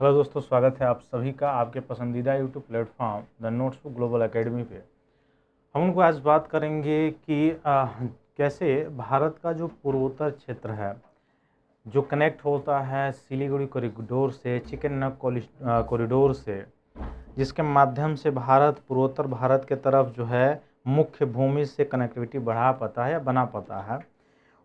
Hello दोस्तों, स्वागत है आप सभी का आपके पसंदीदा YouTube platform the notebook global academy पे। हम उनको आज बात करेंगे कि कैसे भारत का जो पूर्वोत्तर क्षेत्र है, जो कनेक्ट होता है सिलीगुड़ी कॉरिडोर से, चिकन कॉरिडोर से, जिसके माध्यम से भारत पूर्वोत्तर भारत के तरफ जो है मुख्य भूमि से कनेक्टिविटी बढ़ा पाता है या बना पाता है।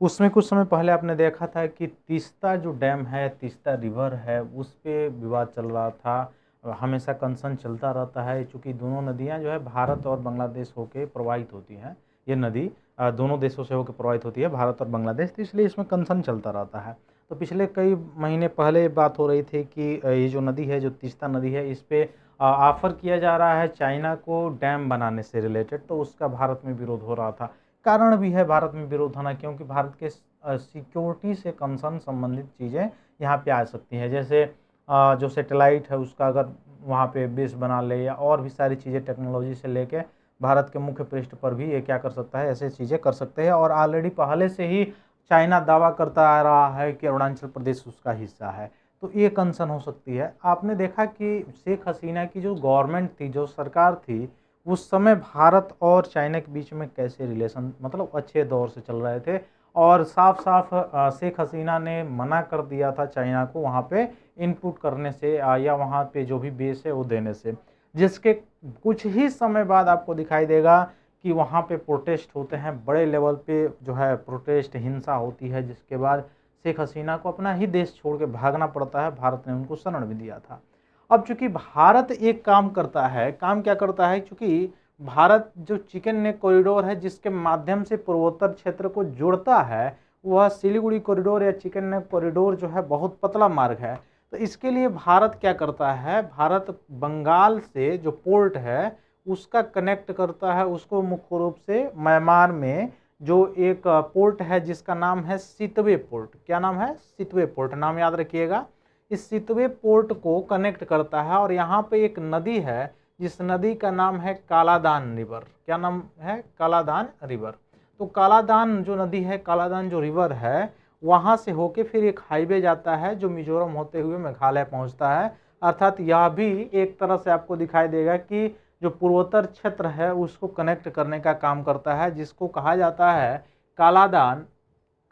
उसमें कुछ समय पहले आपने देखा था कि तीस्ता जो डैम है, तीस्ता रिवर है, उस पे विवाद चल रहा था। हमेशा कंसर्न चलता रहता है, चूँकि दोनों नदियाँ जो है भारत और बांग्लादेश होके प्रवाहित होती हैं। ये नदी दोनों देशों से होकर प्रवाहित होती है, भारत और बांग्लादेश, तो इसलिए इसमें कंसर्न चलता रहता है। तो पिछले कई महीने पहले बात हो रही थी कि ये जो नदी है, जो तीस्ता नदी है, इस पे ऑफ़र किया जा रहा है चाइना को डैम बनाने से रिलेटेड, तो उसका भारत में विरोध हो रहा था। कारण भी है भारत में विरोध होना, क्योंकि भारत के सिक्योरिटी से कंसर्न संबंधित चीज़ें यहाँ पे आ सकती हैं। जैसे जो सैटेलाइट है उसका अगर वहाँ पे बेस बना ले, या और भी सारी चीज़ें टेक्नोलॉजी से लेके भारत के मुख्य पृष्ठ पर भी ये क्या कर सकता है, ऐसे चीज़ें कर सकते हैं। और ऑलरेडी पहले से ही चाइना दावा करता आ रहा है कि अरुणाचल प्रदेश उसका हिस्सा है, तो ये कंसर्न हो सकती है। आपने देखा कि शेख हसीना की जो गवर्नमेंट थी, जो सरकार थी, उस समय भारत और चाइना के बीच में कैसे रिलेशन मतलब अच्छे दौर से चल रहे थे, और साफ साफ शेख हसीना ने मना कर दिया था चाइना को वहाँ पे इनपुट करने से, या वहाँ पे जो भी बेस है वो देने से। जिसके कुछ ही समय बाद आपको दिखाई देगा कि वहाँ पे प्रोटेस्ट होते हैं, बड़े लेवल पे जो है प्रोटेस्ट, हिंसा होती है, जिसके बाद शेख हसीना को अपना ही देश छोड़ के भागना पड़ता है। भारत ने उनको शरण भी दिया था। अब चूंकि भारत एक काम करता है, काम क्या करता है, चूंकि भारत जो चिकन नेक कॉरिडोर है, जिसके माध्यम से पूर्वोत्तर क्षेत्र को जोड़ता है, वह सिलीगुड़ी कॉरिडोर या चिकन नेक कॉरिडोर जो है बहुत पतला मार्ग है। तो इसके लिए भारत क्या करता है, भारत बंगाल से जो पोर्ट है उसका कनेक्ट करता है, उसको मुख्य रूप से म्यांमार में जो एक पोर्ट है जिसका नाम है सितवे पोर्ट। क्या नाम है? सितवे पोर्ट, नाम याद रखिएगा। इस सितवे पोर्ट को कनेक्ट करता है, और यहाँ पे एक नदी है जिस नदी का नाम है कालादान रिवर। क्या नाम है? कालादान रिवर। तो कालादान जो नदी है, कालादान जो रिवर है, वहाँ से होके फिर एक हाईवे जाता है जो मिजोरम होते हुए मेघालय पहुँचता है। अर्थात यह भी एक तरह से आपको दिखाई देगा कि जो पूर्वोत्तर क्षेत्र है उसको कनेक्ट करने का काम करता है, जिसको कहा जाता है Kaladan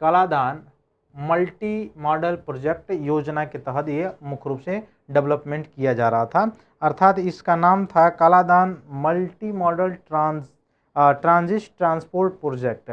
Kaladan multi modal project योजना के तहत ये मुख्य रूप से डेवलपमेंट किया जा रहा था। अर्थात इसका नाम था Kaladan multi modal transit transport project.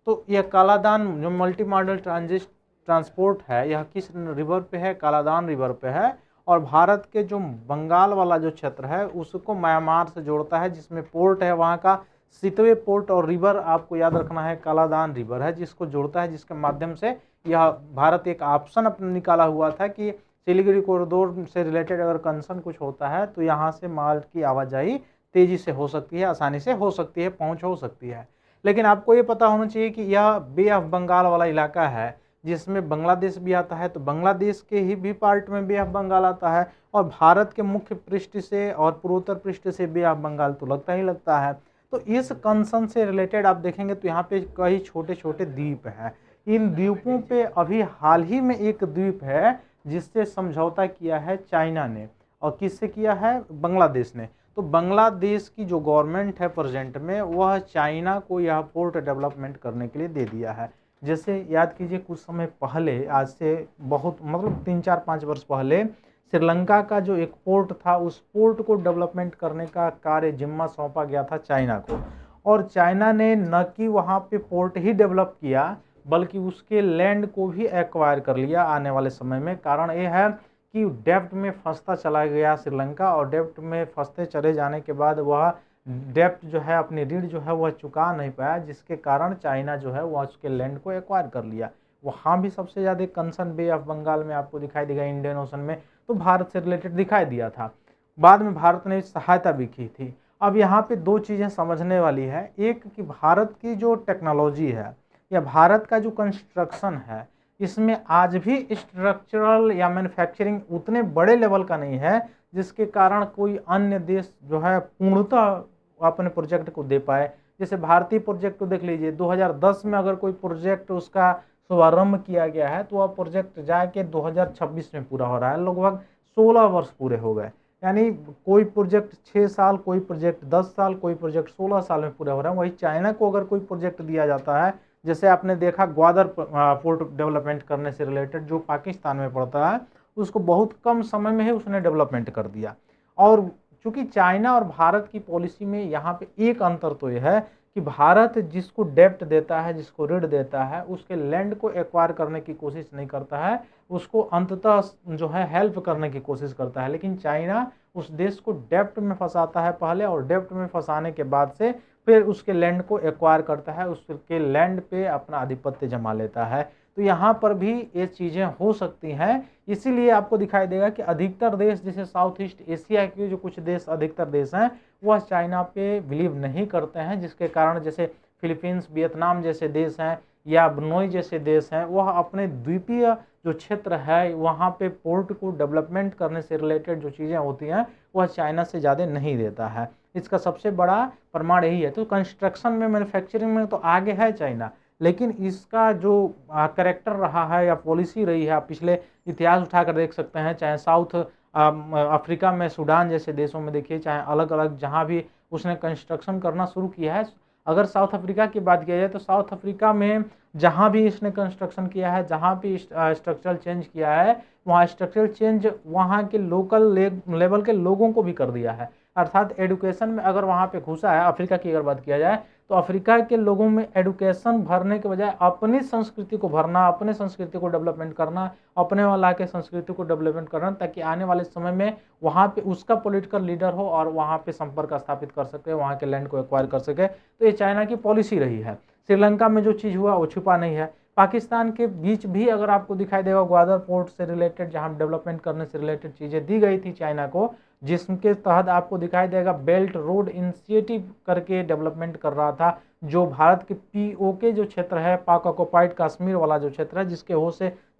तो यह कालादान जो मल्टी मॉडल ट्रांजिट ट्रांसपोर्ट है, यह किस रिवर पे है? कालादान रिवर पे है। और भारत के जो बंगाल वाला जो क्षेत्र है उसको म्यांमार से जोड़ता है, जिसमें पोर्ट है वहाँ का सितवे पोर्ट, और रिवर आपको याद रखना है कालादान रिवर है, जिसको जोड़ता है, जिसके माध्यम से यह भारत एक ऑप्शन अपना निकाला हुआ था कि सिलीगुड़ी कॉरिडोर से रिलेटेड अगर कंसर्न कुछ होता है तो यहाँ से माल की आवाजाही तेजी से हो सकती है, आसानी से हो सकती है, पहुँच हो सकती है। लेकिन आपको ये पता होना चाहिए कि यह बे ऑफ बंगाल वाला इलाका है, जिसमें बांग्लादेश भी आता है, तो बांग्लादेश के ही भी पार्ट में बे ऑफ बंगाल आता है, और भारत के मुख्य पृष्ठ से और पूर्वोत्तर पृष्ठ से बे ऑफ बंगाल तो लगता ही लगता है। तो इस कंसर्न से रिलेटेड आप देखेंगे तो यहाँ पे कई छोटे छोटे द्वीप हैं। इन द्वीपों पे अभी हाल ही में एक द्वीप है जिससे समझौता किया है चाइना ने, और किससे किया है? बांग्लादेश ने। तो बांग्लादेश की जो गवर्नमेंट है प्रेजेंट में, वह चाइना को यह पोर्ट डेवलपमेंट करने के लिए दे दिया है। जैसे याद कीजिए, कुछ समय पहले, आज से बहुत मतलब 3-4-5 वर्ष पहले, श्रीलंका का जो एक पोर्ट था, उस पोर्ट को डेवलपमेंट करने का कार्य जिम्मा सौंपा गया था चाइना को। और चाइना ने न कि वहाँ पे पोर्ट ही डेवलप किया, बल्कि उसके लैंड को भी एक्वायर कर लिया आने वाले समय में। कारण ये है कि डेब्ट में फंसता चला गया श्रीलंका, और डेब्ट में फंसते चले जाने के बाद वह डेब्ट जो है, अपनी ऋण जो है वह चुका नहीं पाया, जिसके कारण चाइना जो है वह उसके लैंड को एक्वायर कर लिया। वहाँ भी सबसे ज़्यादा कंसर्न बे ऑफ बंगाल में आपको दिखाई देगा, इंडियन ओशन में, तो भारत से रिलेटेड दिखाई दिया था। बाद में भारत ने सहायता भी की थी। अब यहाँ पे दो चीज़ें समझने वाली है। एक कि भारत की जो टेक्नोलॉजी है या भारत का जो कंस्ट्रक्शन है, इसमें आज भी स्ट्रक्चरल या मैन्युफैक्चरिंग उतने बड़े लेवल का नहीं है जिसके कारण कोई अन्य देश जो है पूर्णतः अपने प्रोजेक्ट को दे पाए। जैसे भारतीय प्रोजेक्ट को देख लीजिए, 2010 में अगर कोई प्रोजेक्ट उसका शुभारंभ किया गया है तो वह प्रोजेक्ट जाके 2026 में पूरा हो रहा है। लगभग 16 वर्ष पूरे हो गए। यानी कोई प्रोजेक्ट 6 साल, कोई प्रोजेक्ट 10 साल, कोई प्रोजेक्ट 16 साल में पूरा हो रहा है। वही चाइना को अगर कोई प्रोजेक्ट दिया जाता है, जैसे आपने देखा ग्वादर पोर्ट डेवलपमेंट करने से रिलेटेड, जो पाकिस्तान में पड़ता है, उसको बहुत कम समय में ही उसने डेवलपमेंट कर दिया। और चूंकि चाइना और भारत की पॉलिसी में यहाँ पे एक अंतर तो यह है कि भारत जिसको डेप्ट देता है, जिसको ऋण देता है, उसके लैंड को एक्वायर करने की कोशिश नहीं करता है, उसको अंततः जो है हेल्प करने की कोशिश करता है। लेकिन चाइना उस देश को डेप्ट में फंसाता है पहले, और डेप्ट में फंसाने के बाद से फिर उसके लैंड को एक्वायर करता है, उसके लैंड पे अपना आधिपत्य जमा लेता है। तो यहाँ पर भी ये चीज़ें हो सकती हैं। इसीलिए आपको दिखाई देगा कि अधिकतर देश, जैसे साउथ ईस्ट एशिया के जो कुछ देश, अधिकतर देश हैं, वह चाइना पे बिलीव नहीं करते हैं, जिसके कारण जैसे फिलीपींस, वियतनाम जैसे देश हैं या ब्रुनई जैसे देश हैं, वह अपने द्वीपीय जो क्षेत्र है वहाँ पे पोर्ट को डेवलपमेंट करने से रिलेटेड जो चीज़ें होती हैं वह चाइना से ज़्यादा नहीं देता है। इसका सबसे बड़ा प्रमाण यही है। तो कंस्ट्रक्शन में, मैन्युफैक्चरिंग में तो आगे है चाइना, लेकिन इसका जो करेक्टर रहा है या पॉलिसी रही है, आप पिछले इतिहास उठाकर देख सकते हैं, चाहे साउथ अफ्रीका में, सूडान जैसे देशों में देखिए, चाहे अलग अलग जहाँ भी उसने कंस्ट्रक्शन करना शुरू किया है। अगर साउथ अफ्रीका की बात किया जाए तो साउथ अफ्रीका में जहाँ भी इसने कंस्ट्रक्शन किया है, जहाँ भी स्ट्रक्चरल चेंज किया है, वहाँ स्ट्रक्चरल चेंज वहाँ के लोकल लेवल के लोगों को भी कर दिया है। अर्थात एडुकेशन में अगर वहाँ पे घुसा है, अफ्रीका की अगर बात किया जाए तो अफ्रीका के लोगों में एडुकेशन भरने के बजाय अपनी संस्कृति को भरना, अपने संस्कृति को डेवलपमेंट करना, अपने वाला के संस्कृति को डेवलपमेंट करना, ताकि आने वाले समय में वहाँ पे उसका पॉलिटिकल लीडर हो और वहाँ पे संपर्क स्थापित कर सके, वहाँ के लैंड को एक्वायर कर सके। तो ये चाइना की पॉलिसी रही है। श्रीलंका में जो चीज़ हुआ वो छुपा नहीं है। पाकिस्तान के बीच भी अगर आपको दिखाई देगा, ग्वादर पोर्ट से रिलेटेड जहाँ डेवलपमेंट करने से रिलेटेड चीज़ें दी गई थी चाइना को, जिसके तहत आपको दिखाई देगा बेल्ट रोड इनिशिएटिव करके डेवलपमेंट कर रहा था, जो भारत के पीओके जो क्षेत्र है, पाक ऑक्युपाइड कश्मीर वाला जो क्षेत्र है,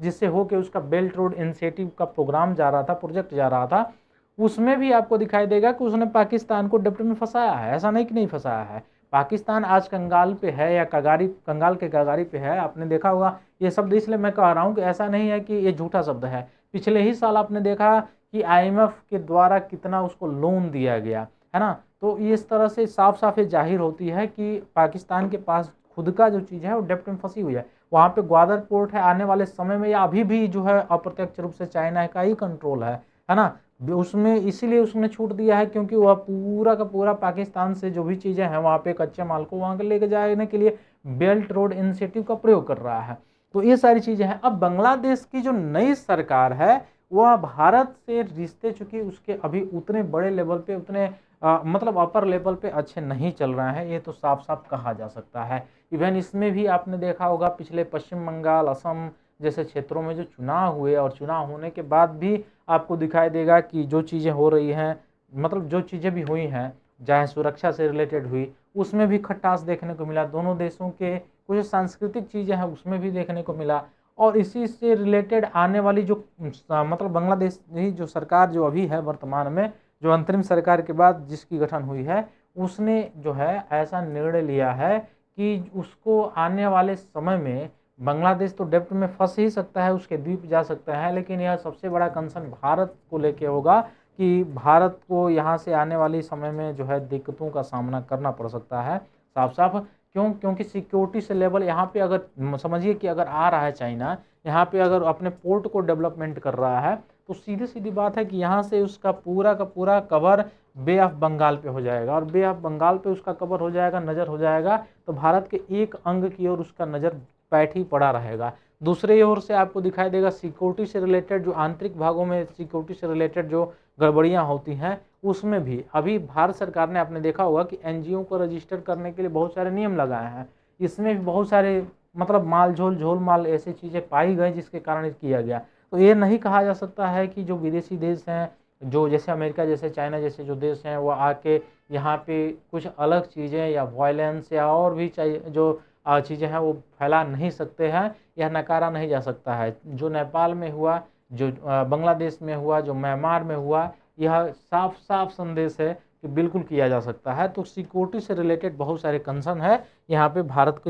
जिससे हो के उसका बेल्ट रोड इनिशिएटिव का प्रोग्राम जा रहा था, प्रोजेक्ट जा रहा था, उसमें भी आपको दिखाई देगा कि उसने पाकिस्तान को डेप्ट में फंसाया है। ऐसा नहीं कि नहीं फंसाया है। पाकिस्तान आज कंगाल पे है या कंगाल के कगारी पे है। आपने देखा होगा, ये शब्द इसलिए मैं कह रहा हूँ कि ऐसा नहीं है कि ये झूठा शब्द है। पिछले ही साल आपने देखा कि आईएमएफ के द्वारा कितना उसको लोन दिया गया है ना। तो इस तरह से साफ साफ ये जाहिर होती है कि पाकिस्तान के पास खुद का जो चीज़ है वो डेप्ट में फंसी हुई है। वहाँ पे ग्वादर पोर्ट है, आने वाले समय में या अभी भी जो है अप्रत्यक्ष रूप से चाइना का ही कंट्रोल है ना। उसमें इसीलिए उसने छूट दिया है क्योंकि वह पूरा का पूरा पाकिस्तान से जो भी चीज़ें हैं वहाँ पे कच्चे माल को वहाँ लेके जाने के लिए बेल्ट रोड इनिशिएटिव का प्रयोग कर रहा है। तो ये सारी चीज़ें हैं। अब बांग्लादेश की जो नई सरकार है वह भारत से रिश्ते, चूंकि उसके अभी उतने बड़े लेवल पे, उतने मतलब अपर लेवल पे अच्छे नहीं चल रहे हैं, ये तो साफ साफ कहा जा सकता है। इवन इसमें भी आपने देखा होगा पिछले पश्चिम बंगाल, असम जैसे क्षेत्रों में जो चुनाव हुए, और चुनाव होने के बाद भी आपको दिखाई देगा कि जो चीज़ें हो रही हैं, मतलब जो चीज़ें भी हुई हैं, चाहे सुरक्षा से रिलेटेड हुई, उसमें भी खटास देखने को मिला। दोनों देशों के कुछ सांस्कृतिक चीज़ें हैं उसमें भी देखने को मिला। और इसी से रिलेटेड आने वाली जो मतलब बांग्लादेश की जो सरकार जो अभी है वर्तमान में, जो अंतरिम सरकार के बाद जिसकी गठन हुई है, उसने जो है ऐसा निर्णय लिया है कि उसको आने वाले समय में बांग्लादेश तो डेप्ट में फंस ही सकता है, उसके द्वीप जा सकता है, लेकिन यह सबसे बड़ा कंसर्न भारत को लेके होगा कि भारत को यहाँ से आने वाले समय में जो है दिक्कतों का सामना करना पड़ सकता है। साफ साफ क्योंकि सिक्योरिटी से लेवल यहाँ पे अगर समझिए कि अगर आ रहा है चाइना, यहाँ पे अगर अपने पोर्ट को डेवलपमेंट कर रहा है, तो सीधी सीधी बात है कि यहाँ से उसका पूरा का पूरा कवर बे ऑफ बंगाल पे हो जाएगा, और बे ऑफ बंगाल पे उसका कवर हो जाएगा, नज़र हो जाएगा, तो भारत के एक अंग की ओर उसका नज़र बैठ ही पड़ा रहेगा। दूसरे ओर से आपको दिखाई देगा सिक्योरिटी से रिलेटेड, जो आंतरिक भागों में सिक्योरिटी से रिलेटेड जो गड़बड़ियाँ होती हैं, उसमें भी अभी भारत सरकार ने, आपने देखा होगा कि एनजीओ को रजिस्टर करने के लिए बहुत सारे नियम लगाए हैं। इसमें भी बहुत सारे मतलब माल झोल माल ऐसी चीज़ें पाई गई जिसके कारण किया गया। तो ये नहीं कहा जा सकता है कि जो विदेशी देश हैं, जो जैसे अमेरिका जैसे, चाइना जैसे जो देश हैं, वो आके यहाँ पे कुछ अलग चीज़ें या वायलेंस या और भी चाहिए जो चीज़ें हैं वो फैला नहीं सकते हैं, यह नकारा नहीं जा सकता है। जो नेपाल में हुआ, जो बांग्लादेश में हुआ, जो म्यांमार में हुआ, यह साफ साफ संदेश है कि बिल्कुल किया जा सकता है। तो सिक्योरिटी से रिलेटेड बहुत सारे कंसर्न है यहाँ पे भारत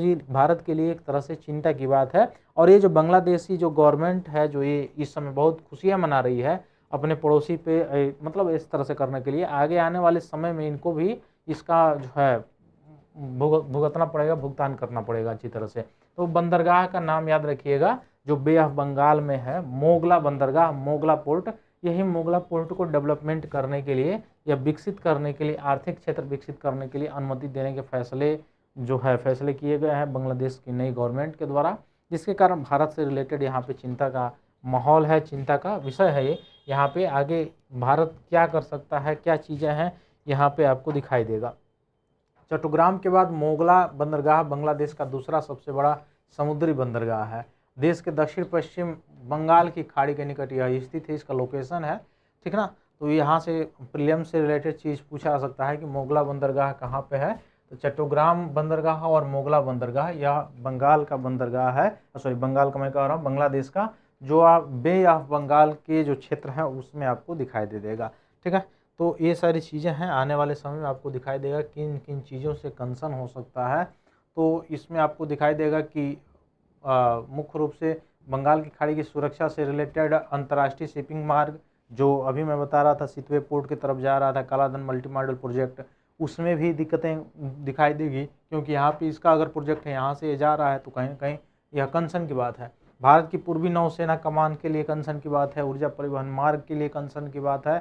के लिए एक तरह से चिंता की बात है। और ये जो बांग्लादेशी जो गवर्नमेंट है, जो ये इस समय बहुत खुशियाँ मना रही है अपने पड़ोसी पे मतलब इस तरह से करने के लिए आगे आने वाले समय में इनको भी इसका जो है भुगतना पड़ेगा, भुगतान करना पड़ेगा अच्छी तरह से। तो बंदरगाह का नाम याद रखिएगा, जो बे ऑफ बंगाल में है, मोगला बंदरगाह, मोगला पोर्ट। यही मोगला पोर्ट को डेवलपमेंट करने के लिए या विकसित करने के लिए, आर्थिक क्षेत्र विकसित करने के लिए अनुमति देने के फैसले किए गए हैं बांग्लादेश की नई गवर्नमेंट के द्वारा, जिसके कारण भारत से रिलेटेड यहाँ पे चिंता का माहौल है, चिंता का विषय है ये। यहाँ पे आगे भारत क्या कर सकता है, क्या चीज़ें हैं, यहाँ पे आपको दिखाई देगा। चट्टग्राम के बाद मोगला बंदरगाह बांग्लादेश का दूसरा सबसे बड़ा समुद्री बंदरगाह है। देश के दक्षिण पश्चिम बंगाल की खाड़ी के निकट यह स्थित है, इसका लोकेशन है, ठीक ना। तो यहाँ से प्रीलियम से रिलेटेड चीज़ पूछा जा सकता है कि मोगला बंदरगाह कहाँ पे है। तो चट्टग्राम बंदरगाह और मोगला बंदरगाह यह बंगाल का बंदरगाह है, सॉरी बंगाल का मैं कह रहा हूँ, बांग्लादेश का, जो आप बे ऑफ बंगाल के जो क्षेत्र है उसमें आपको दिखाई दे देगा, ठीक है। तो ये सारी चीज़ें हैं, आने वाले समय में आपको दिखाई देगा किन किन चीज़ों से कंसर्न हो सकता है। तो इसमें आपको दिखाई देगा कि मुख्य रूप से बंगाल की खाड़ी की सुरक्षा से रिलेटेड अंतर्राष्ट्रीय शिपिंग मार्ग, जो अभी मैं बता रहा था सितवे पोर्ट की तरफ जा रहा था, कालाधन मल्टी मॉडल प्रोजेक्ट, उसमें भी दिक्कतें दिखाई देगी, क्योंकि यहाँ पे इसका अगर प्रोजेक्ट है यहाँ से ये जा रहा है तो कहीं कहीं यह कंसर्न की बात है। भारत की पूर्वी नौसेना कमान के लिए कंसर्न की बात है, ऊर्जा परिवहन मार्ग के लिए कंसर्न की बात है।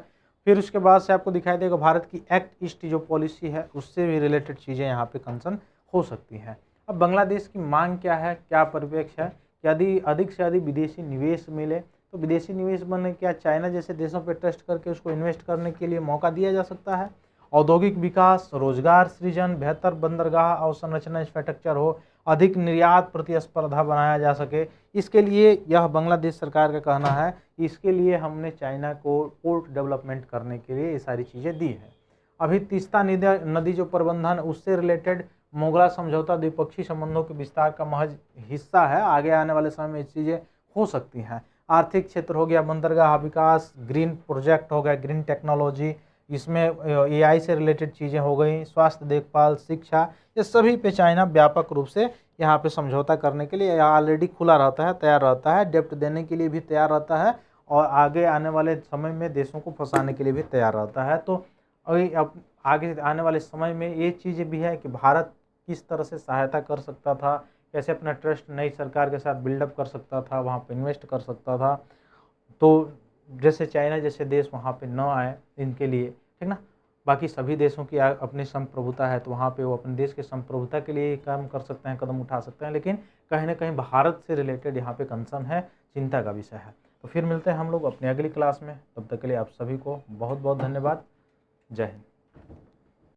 फिर उसके बाद से आपको दिखाई देगा भारत की एक्ट ईस्ट जो पॉलिसी है उससे भी रिलेटेड चीज़ें यहाँ पे कंसर्न हो सकती हैं। अब बांग्लादेश की मांग क्या है, क्या परिप्रेक्ष्य है कि यदि अधिक से अधिक विदेशी निवेश मिले, तो विदेशी निवेश बनने क्या चाइना जैसे देशों पर टेस्ट करके उसको इन्वेस्ट करने के लिए मौका दिया जा सकता है। औद्योगिक विकास, रोजगार सृजन, बेहतर बंदरगाह अवसंरचना इंफ्रास्ट्रक्चर हो, अधिक निर्यात प्रतिस्पर्धा बनाया जा सके, इसके लिए यह बांग्लादेश सरकार का कहना है कि इसके लिए हमने चाइना को पोर्ट डेवलपमेंट करने के लिए ये सारी चीज़ें दी हैं। अभी तीस्ता नदी जो प्रबंधन उससे रिलेटेड मोगला समझौता द्विपक्षीय संबंधों के विस्तार का महज हिस्सा है, आगे आने वाले समय में ये चीज़ें हो सकती हैं। आर्थिक क्षेत्र हो गया, बंदरगाह विकास, ग्रीन प्रोजेक्ट हो गया, ग्रीन टेक्नोलॉजी, इसमें एआई से रिलेटेड चीज़ें हो गई, स्वास्थ्य देखभाल, शिक्षा, ये सभी पे चाइना व्यापक रूप से यहाँ पे समझौता करने के लिए ऑलरेडी खुला रहता है, तैयार रहता है, डेप्ट देने के लिए भी तैयार रहता है, और आगे आने वाले समय में देशों को फंसाने के लिए भी तैयार रहता है। तो अभी अब आगे आने वाले समय में ये चीज़ भी है कि भारत किस तरह से सहायता कर सकता था, कैसे अपना ट्रस्ट नई सरकार के साथ बिल्डअप कर सकता था, वहाँ पर इन्वेस्ट कर सकता था, तो जैसे चाइना जैसे देश वहाँ पे न आए इनके लिए, ठीक ना। बाकी सभी देशों की अपनी संप्रभुता है, तो वहाँ पे वो अपने देश के संप्रभुता के लिए काम कर सकते हैं, कदम उठा सकते हैं, लेकिन कहीं ना कहीं भारत से रिलेटेड यहाँ पे कंसर्न है, चिंता का विषय है। तो फिर मिलते हैं हम लोग अपनी अगली क्लास में, तब तक के लिए आप सभी को बहुत बहुत धन्यवाद। जय हिंद।